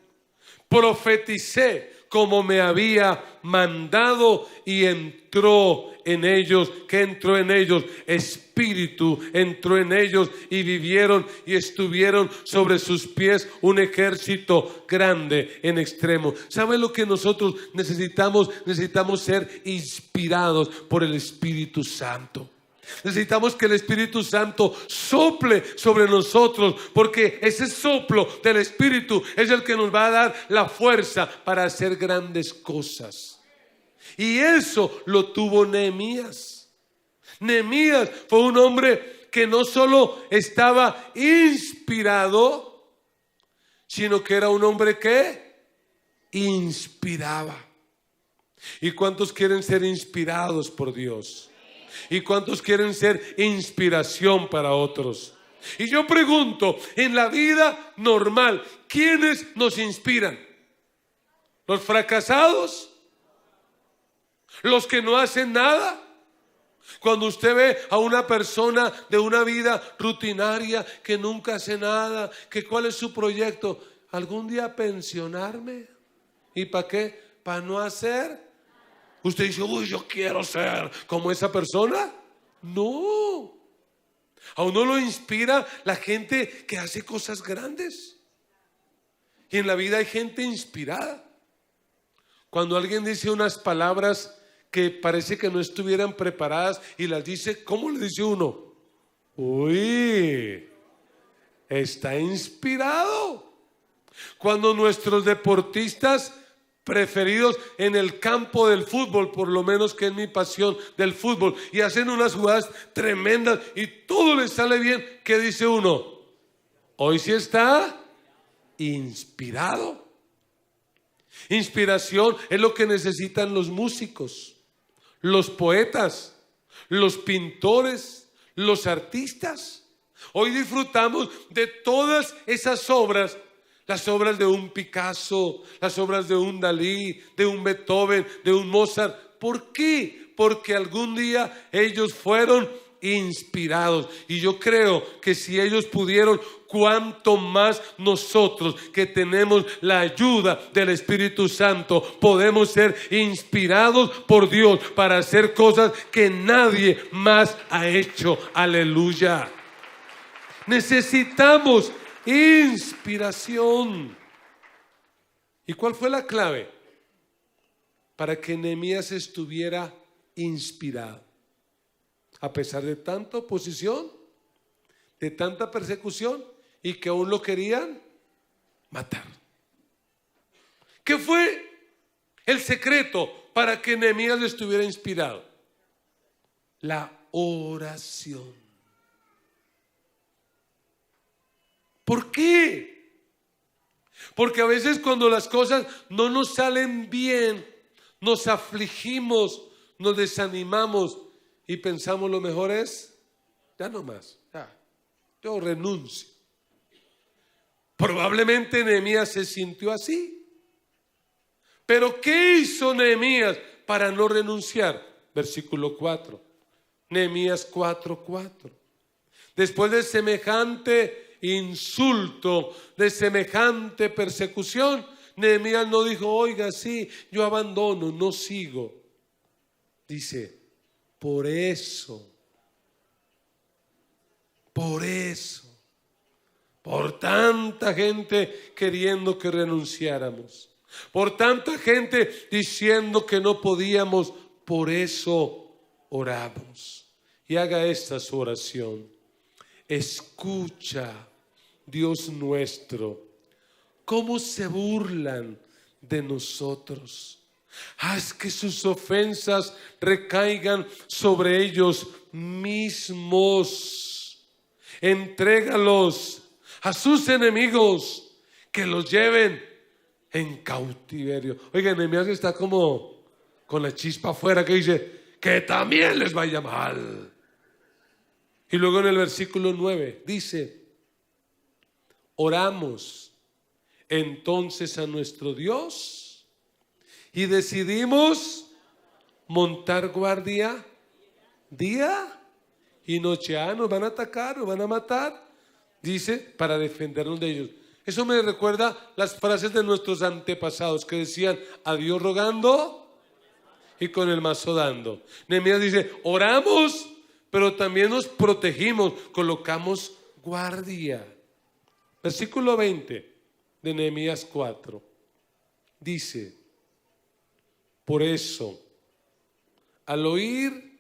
Profeticé como me había mandado, y entró en ellos, ¿qué entró en ellos? Espíritu entró en ellos, y vivieron y estuvieron sobre sus pies un ejército grande en extremo. ¿Sabe lo que nosotros necesitamos? Necesitamos ser inspirados por el Espíritu Santo. Necesitamos que el Espíritu Santo sople sobre nosotros, porque ese soplo del Espíritu es el que nos va a dar la fuerza para hacer grandes cosas. Y eso lo tuvo Nehemías. Nehemías fue un hombre que no solo estaba inspirado, sino que era un hombre que inspiraba. ¿Y cuántos quieren ser inspirados por Dios? ¿Y cuántos quieren ser inspiración para otros? Y yo pregunto, en la vida normal, ¿quiénes nos inspiran? ¿Los fracasados? ¿Los que no hacen nada? Cuando usted ve a una persona de una vida rutinaria que nunca hace nada, que ¿cuál es su proyecto? ¿Algún día pensionarme? ¿Y para qué? ¿Para no hacer? Usted dice, uy, yo quiero ser como esa persona. No. A uno lo inspira la gente que hace cosas grandes. Y en la vida hay gente inspirada. Cuando alguien dice unas palabras que parece que no estuvieran preparadas y las dice, ¿cómo le dice uno? Uy, está inspirado. Cuando nuestros deportistas preferidos en el campo del fútbol, por lo menos que es mi pasión del fútbol, y hacen unas jugadas tremendas y todo les sale bien, ¿qué dice uno? Hoy sí está inspirado. Inspiración es lo que necesitan los músicos, los poetas, los pintores, los artistas. Hoy disfrutamos de todas esas obras. Las obras de un Picasso, las obras de un Dalí, de un Beethoven, de un Mozart. ¿Por qué? Porque algún día ellos fueron inspirados. Y yo creo que si ellos pudieron, cuánto más nosotros que tenemos la ayuda del Espíritu Santo podemos ser inspirados por Dios para hacer cosas que nadie más ha hecho. Aleluya. Necesitamos inspiración. ¿Y cuál fue la clave para que Nehemías estuviera inspirado? A pesar de tanta oposición, de tanta persecución, y que aún lo querían matar. ¿Qué fue el secreto para que Nehemías estuviera inspirado? La oración. ¿Por qué? Porque a veces cuando las cosas no nos salen bien, nos afligimos, nos desanimamos y pensamos lo mejor es, ya no más, ya, yo renuncio. Probablemente Nehemías se sintió así. Pero ¿qué hizo Nehemías para no renunciar? Versículo 4. Nehemías 4:4. Después de semejante insulto, de semejante persecución, Nehemías no dijo, oiga, sí, yo abandono, no sigo. Dice, por eso, por tanta gente queriendo que renunciáramos, por tanta gente diciendo que no podíamos, por eso oramos. Y haga esta su oración. Escucha, Dios nuestro, cómo se burlan de nosotros. Haz que sus ofensas recaigan sobre ellos mismos. Entrégalos a sus enemigos, que los lleven en cautiverio. Oiga, Nehemías está como con la chispa afuera, que dice que también les vaya mal. Y luego en el versículo 9 dice: oramos entonces a nuestro Dios y decidimos montar guardia día y noche. Nos van a atacar, nos van a matar, dice, para defendernos de ellos. Eso me recuerda las frases de nuestros antepasados que decían: a Dios rogando y con el mazo dando. Nehemías dice: oramos, pero también nos protegimos, colocamos guardia. Versículo 20 de Nehemías 4 dice: por eso, al oír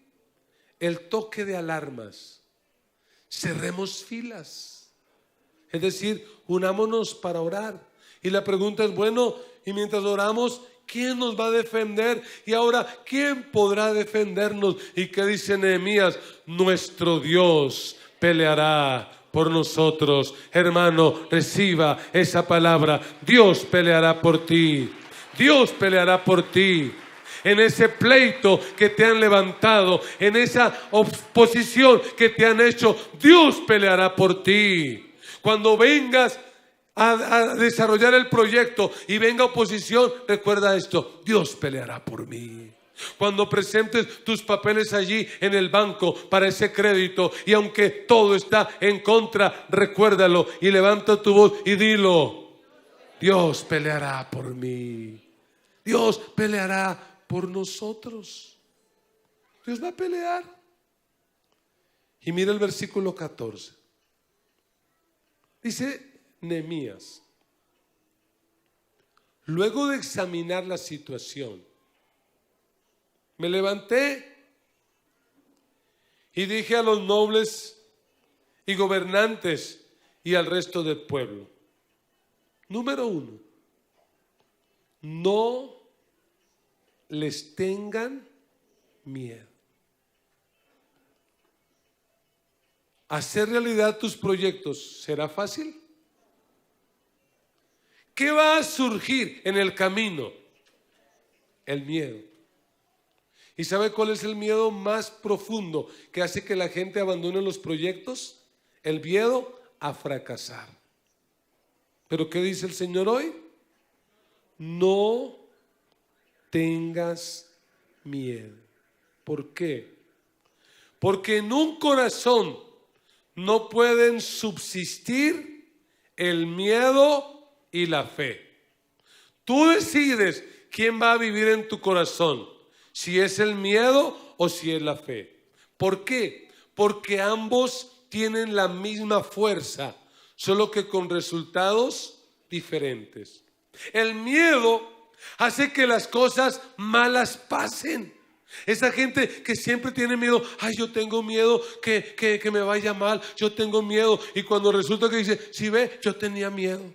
el toque de alarmas, cerremos filas, es decir, unámonos para orar. Y la pregunta es: bueno, y mientras oramos, ¿quién nos va a defender? Y ahora, ¿quién podrá defendernos? ¿Y qué dice Nehemías? Nuestro Dios peleará por nosotros. Hermano, reciba esa palabra. Dios peleará por ti. Dios peleará por ti. En ese pleito que te han levantado, en esa oposición que te han hecho, Dios peleará por ti. Cuando vengas a desarrollar el proyecto y venga oposición, recuerda esto: Dios peleará por mí. Cuando presentes tus papeles allí en el banco para ese crédito, y aunque todo está en contra, recuérdalo y levanta tu voz y dilo: Dios peleará por mí. Dios peleará por nosotros. Dios va a pelear. Y mira el versículo 14. Dice Nehemías: luego de examinar la situación, me levanté y dije a los nobles y gobernantes y al resto del pueblo: número 1, no les tengan miedo. ¿Hacer realidad tus proyectos será fácil? ¿Qué va a surgir en el camino? El miedo. ¿Y sabe cuál es el miedo más profundo que hace que la gente abandone los proyectos? El miedo a fracasar. ¿Pero qué dice el Señor hoy? No tengas miedo. ¿Por qué? Porque en un corazón no pueden subsistir el miedo y la fe. Tú decides quién va a vivir en tu corazón, si es el miedo o si es la fe. ¿Por qué? Porque ambos tienen la misma fuerza, solo que con resultados diferentes. El miedo hace que las cosas malas pasen. Esa gente que siempre tiene miedo: ay, yo tengo miedo que me vaya mal, yo tengo miedo. Y cuando resulta que dice: si ve, yo tenía miedo,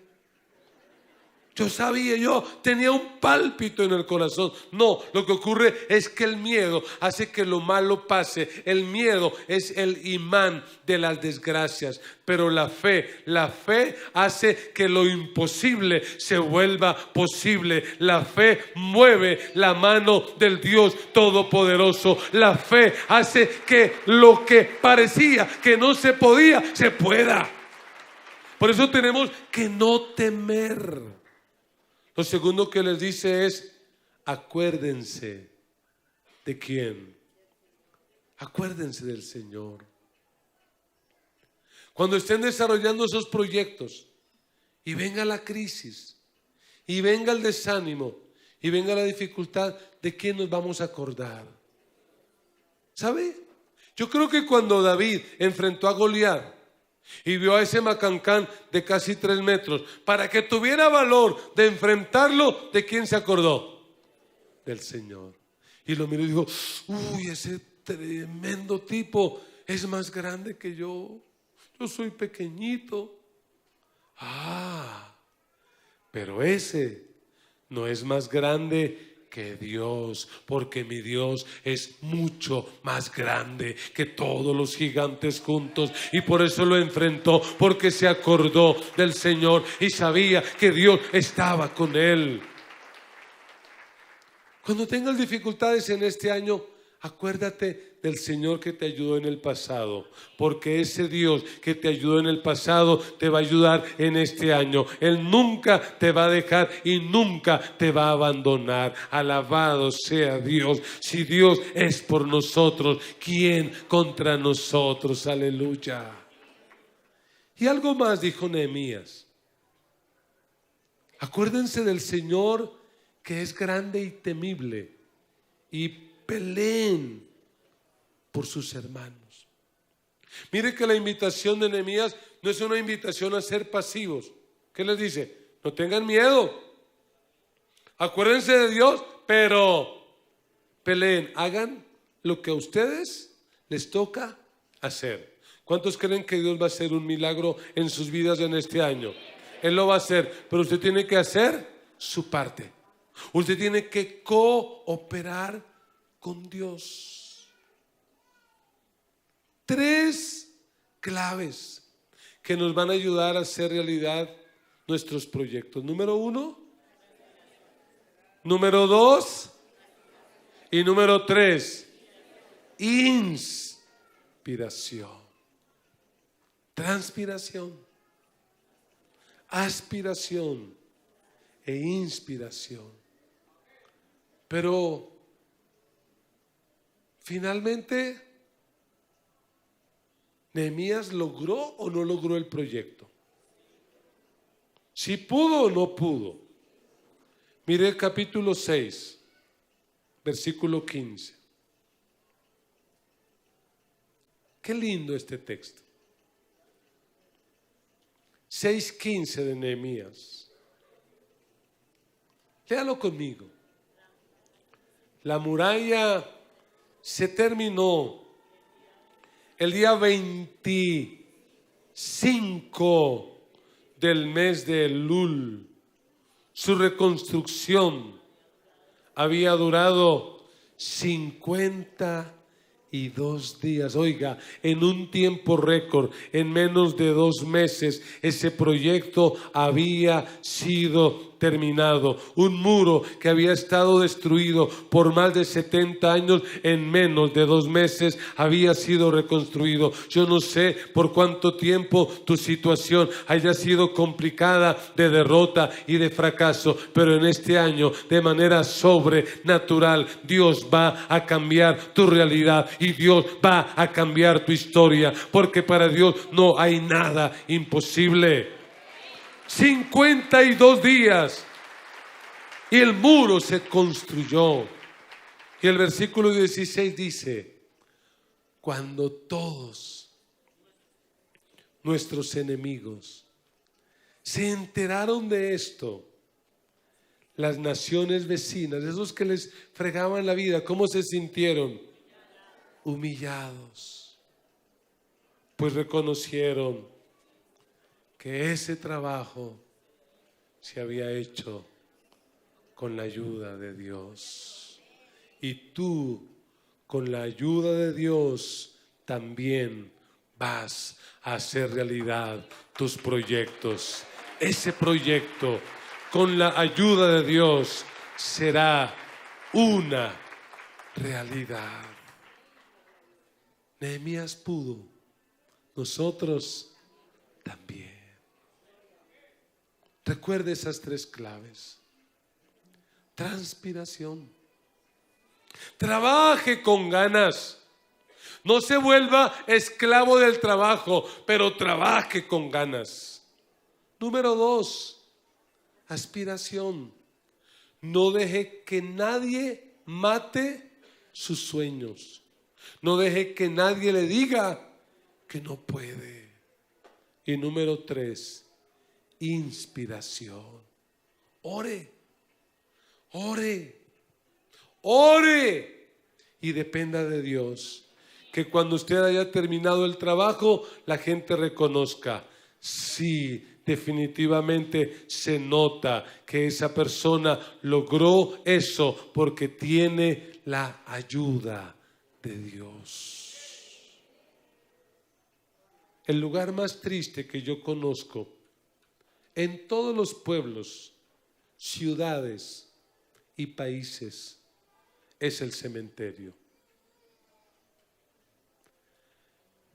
yo sabía, yo tenía un pálpito en el corazón. No, lo que ocurre es que el miedo hace que lo malo pase. El miedo es el imán de las desgracias. Pero la fe hace que lo imposible se vuelva posible. La fe mueve la mano del Dios Todopoderoso. La fe hace que lo que parecía que no se podía, se pueda. Por eso tenemos que no temer. Lo segundo que les dice es: acuérdense. ¿De quién? Acuérdense del Señor. Cuando estén desarrollando esos proyectos y venga la crisis, y venga el desánimo, y venga la dificultad, ¿de quién nos vamos a acordar? ¿Sabe? Yo creo que cuando David enfrentó a Goliat, y vio a ese macancán de casi 3 metros. Para que tuviera valor de enfrentarlo, ¿de quién se acordó? Del Señor. Y lo miró y dijo: uy, ese tremendo tipo es más grande que yo. Yo soy pequeñito. Pero ese no es más grande que Dios, porque mi Dios es mucho más grande que todos los gigantes juntos, y por eso lo enfrentó, porque se acordó del Señor y sabía que Dios estaba con él. Cuando tengas dificultades en este año, acuérdate del Señor que te ayudó en el pasado, porque ese Dios que te ayudó en el pasado te va a ayudar en este año. Él nunca te va a dejar y nunca te va a abandonar. Alabado sea Dios. Si Dios es por nosotros, ¿quién contra nosotros? Aleluya. Y algo más dijo Nehemías: acuérdense del Señor, que es grande y temible, y peleen por sus hermanos. Mire que la invitación de Nehemías no es una invitación a ser pasivos. ¿Qué les dice? No tengan miedo, acuérdense de Dios, pero peleen, hagan lo que a ustedes les toca hacer. ¿Cuántos creen que Dios va a hacer un milagro en sus vidas en este año? Él lo va a hacer, pero usted tiene que hacer su parte. Usted tiene que cooperar con Dios. 3 claves que nos van a ayudar a hacer realidad nuestros proyectos. Número 1, número 2 y número 3, inspiración. Transpiración, aspiración e inspiración. Pero finalmente, ¿Nehemías logró o no logró el proyecto? ¿Sí pudo o no pudo? Mire el capítulo 6, versículo 15. Qué lindo este texto. 6:15 de Nehemías. Léalo conmigo. La muralla se terminó el día 25 del mes de Elul. Su reconstrucción había durado 52 días. Oiga, en un tiempo récord, en menos de 2 meses, ese proyecto había sido terminado. Un muro que había estado destruido por más de 70 años, en menos de 2 meses había sido reconstruido. Yo no sé por cuánto tiempo tu situación haya sido complicada, de derrota y de fracaso, pero en este año, de manera sobrenatural, Dios va a cambiar tu realidad y Dios va a cambiar tu historia, porque para Dios no hay nada imposible. 52 días y el muro se construyó. Y el versículo 16 dice: cuando todos nuestros enemigos se enteraron de esto, las naciones vecinas, esos que les fregaban la vida, ¿cómo se sintieron? Humillados, pues reconocieron que ese trabajo se había hecho con la ayuda de Dios. Y tú, con la ayuda de Dios, también vas a hacer realidad tus proyectos. Ese proyecto, con la ayuda de Dios, será una realidad. Nehemías pudo, nosotros también. Recuerde esas 3 claves. Transpiración. Trabaje con ganas. No se vuelva esclavo del trabajo, pero trabaje con ganas. Número 2, aspiración. No deje que nadie mate sus sueños. No deje que nadie le diga que no puede. Y número 3, inspiración. Ore, ore, ore y dependa de Dios. Que cuando usted haya terminado el trabajo, la gente reconozca, sí, definitivamente se nota que esa persona logró eso porque tiene la ayuda de Dios. El lugar más triste que yo conozco en todos los pueblos, ciudades y países es el cementerio.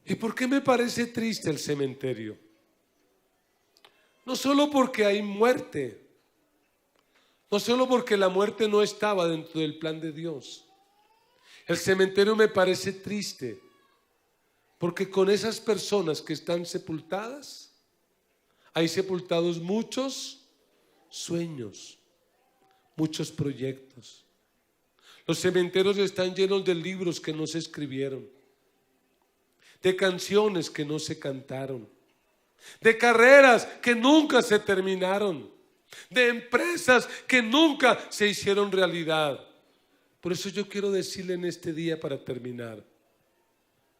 ¿Y por qué me parece triste el cementerio? No solo porque hay muerte, no solo porque la muerte no estaba dentro del plan de Dios. El cementerio me parece triste porque con esas personas que están sepultadas, hay sepultados muchos sueños, muchos proyectos. Los cementerios están llenos de libros que no se escribieron, de canciones que no se cantaron, de carreras que nunca se terminaron, de empresas que nunca se hicieron realidad. Por eso yo quiero decirle en este día, para terminar,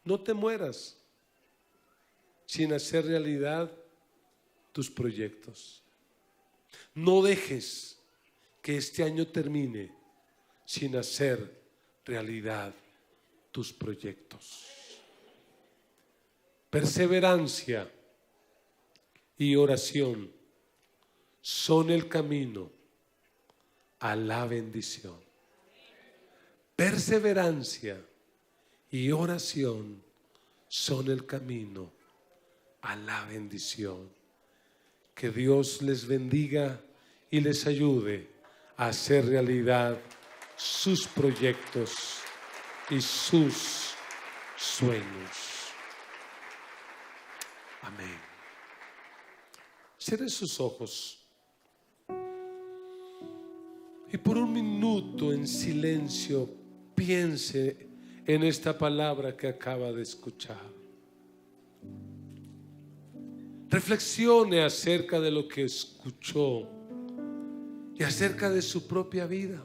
no te mueras sin hacer realidad tus proyectos. No dejes que este año termine sin hacer realidad tus proyectos. Perseverancia y oración son el camino a la bendición. Perseverancia y oración son el camino a la bendición. Que Dios les bendiga y les ayude a hacer realidad sus proyectos y sus sueños. Amén. Cierre sus ojos y por un minuto en silencio piense en esta palabra que acaba de escuchar. Reflexione acerca de lo que escuchó y acerca de su propia vida.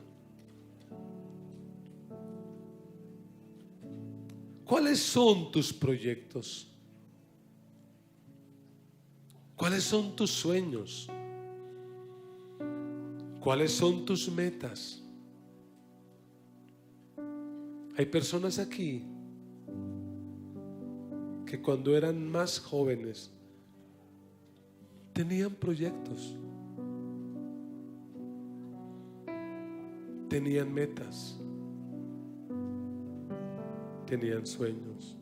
¿Cuáles son tus proyectos? ¿Cuáles son tus sueños? ¿Cuáles son tus metas? Hay personas aquí que cuando eran más jóvenes tenían proyectos, tenían metas, tenían sueños.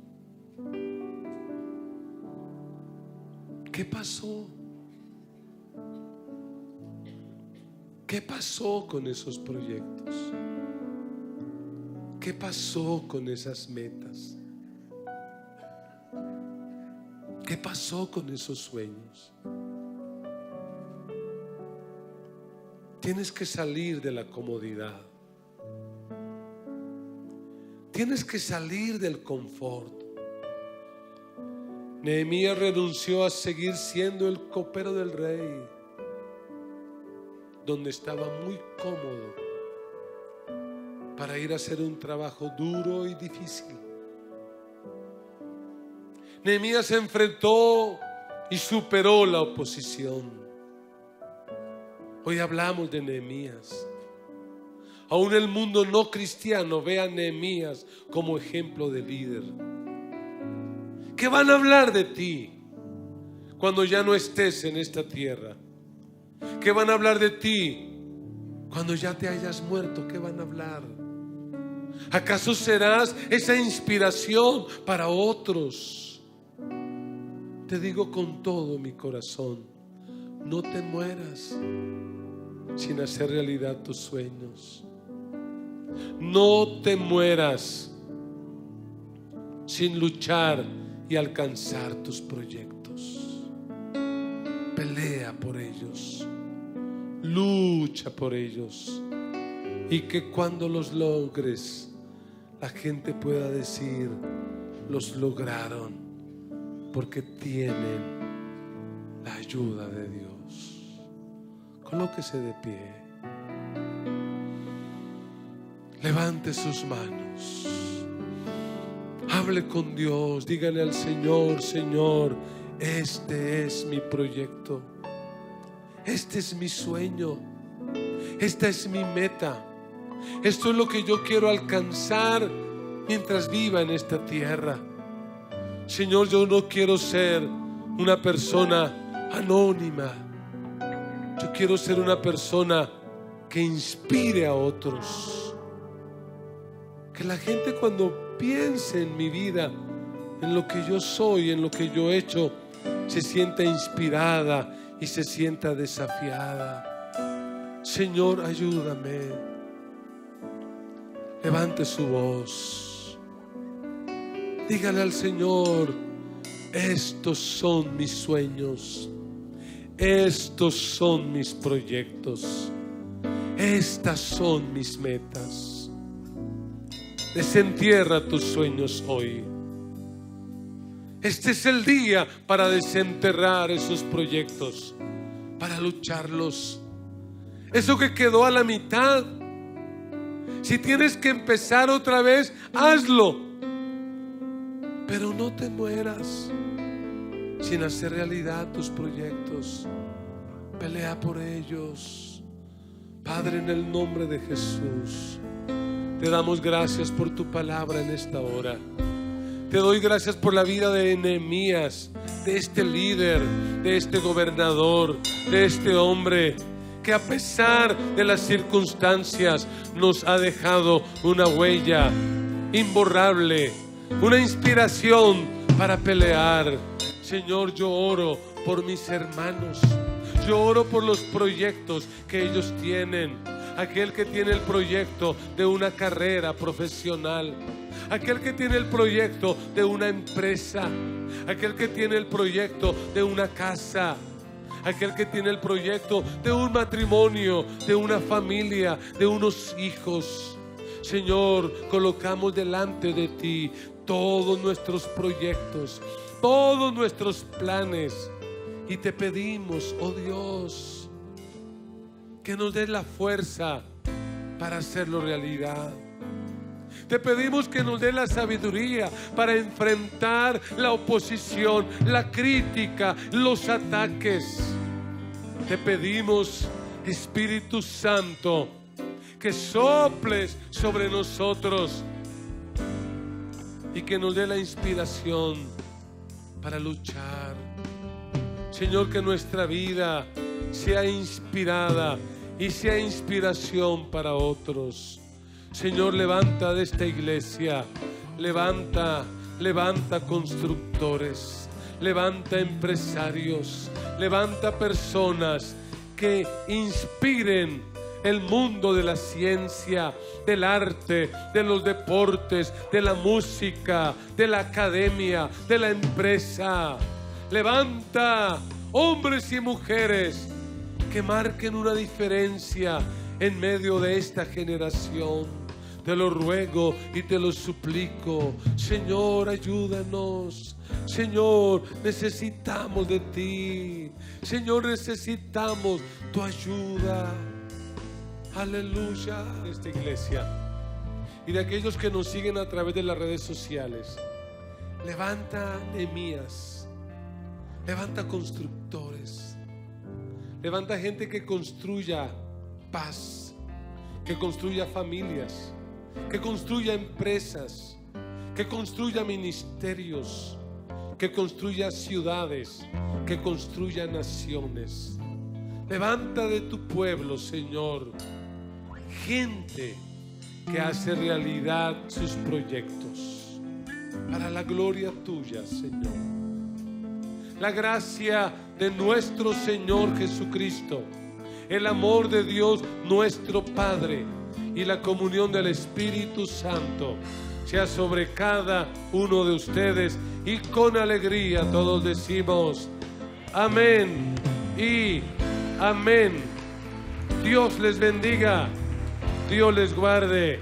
¿Qué pasó? ¿Qué pasó con esos proyectos? ¿Qué pasó con esas metas? ¿Qué pasó con esos sueños? Tienes que salir de la comodidad. Tienes que salir del confort. Nehemías renunció a seguir siendo el copero del rey, donde estaba muy cómodo, para ir a hacer un trabajo duro y difícil. Nehemías se enfrentó y superó la oposición. Hoy hablamos de Nehemías. Aún el mundo no cristiano ve a Nehemías como ejemplo de líder. ¿Qué van a hablar de ti cuando ya no estés en esta tierra? ¿Qué van a hablar de ti cuando ya te hayas muerto? ¿Qué van a hablar? ¿Acaso serás esa inspiración para otros? Te digo con todo mi corazón, no te mueras sin hacer realidad tus sueños. No te mueras sin luchar y alcanzar tus proyectos. Pelea por ellos, lucha por ellos, y que cuando los logres la gente pueda decir: los lograron porque tienen la ayuda de Dios. Colóquese de pie. Levante sus manos. Hable con Dios. Dígale al Señor: Señor, este es mi proyecto. Este es mi sueño. Esta es mi meta. Esto es lo que yo quiero alcanzar mientras viva en esta tierra. Señor, yo no quiero ser una persona anónima. Yo quiero ser una persona que inspire a otros. Que la gente, cuando piense en mi vida, en lo que yo soy, en lo que yo he hecho, se sienta inspirada y se sienta desafiada. Señor, ayúdame. Levante su voz. Dígale al Señor: estos son mis sueños. Estos son mis proyectos. Estas son mis metas. Desentierra tus sueños hoy. Este es el día para desenterrar esos proyectos, para lucharlos. Eso que quedó a la mitad, si tienes que empezar otra vez, hazlo. Pero no te mueras sin hacer realidad tus proyectos. Pelea por ellos. Padre, en el nombre de Jesús, te damos gracias por tu palabra en esta hora. Te doy gracias por la vida de Nehemías, de este líder, de este gobernador, de este hombre que a pesar de las circunstancias nos ha dejado una huella imborrable, una inspiración para pelear. Señor, yo oro por mis hermanos. Yo oro por los proyectos que ellos tienen. Aquel que tiene el proyecto de una carrera profesional, aquel que tiene el proyecto de una empresa, aquel que tiene el proyecto de una casa, aquel que tiene el proyecto de un matrimonio, de una familia, de unos hijos. Señor, colocamos delante de ti todos nuestros proyectos, todos nuestros planes, y te pedimos, oh Dios, que nos des la fuerza para hacerlo realidad. Te pedimos que nos des la sabiduría para enfrentar la oposición, la crítica, los ataques. Te pedimos, Espíritu Santo, que soples sobre nosotros y que nos dé la inspiración para luchar. Señor, que nuestra vida sea inspirada y sea inspiración para otros. Señor, levanta de esta iglesia, levanta constructores, levanta empresarios, levanta personas que inspiren el mundo de la ciencia, del arte, de los deportes, de la música, de la academia, de la empresa. Levanta hombres y mujeres que marquen una diferencia en medio de esta generación. Te lo ruego y te lo suplico. Señor, ayúdanos. Señor, necesitamos de ti. Señor, necesitamos tu ayuda. Aleluya. De esta iglesia y de aquellos que nos siguen a través de las redes sociales, levanta Nehemías, levanta constructores, levanta gente que construya paz, que construya familias, que construya empresas, que construya ministerios, que construya ciudades, que construya naciones. Levanta de tu pueblo, Señor, gente que hace realidad sus proyectos para la gloria tuya, Señor. La gracia de nuestro Señor Jesucristo, el amor de Dios nuestro Padre y la comunión del Espíritu Santo sea sobre cada uno de ustedes, y con alegría todos decimos amén y amén. Dios les bendiga, Dios les guarde.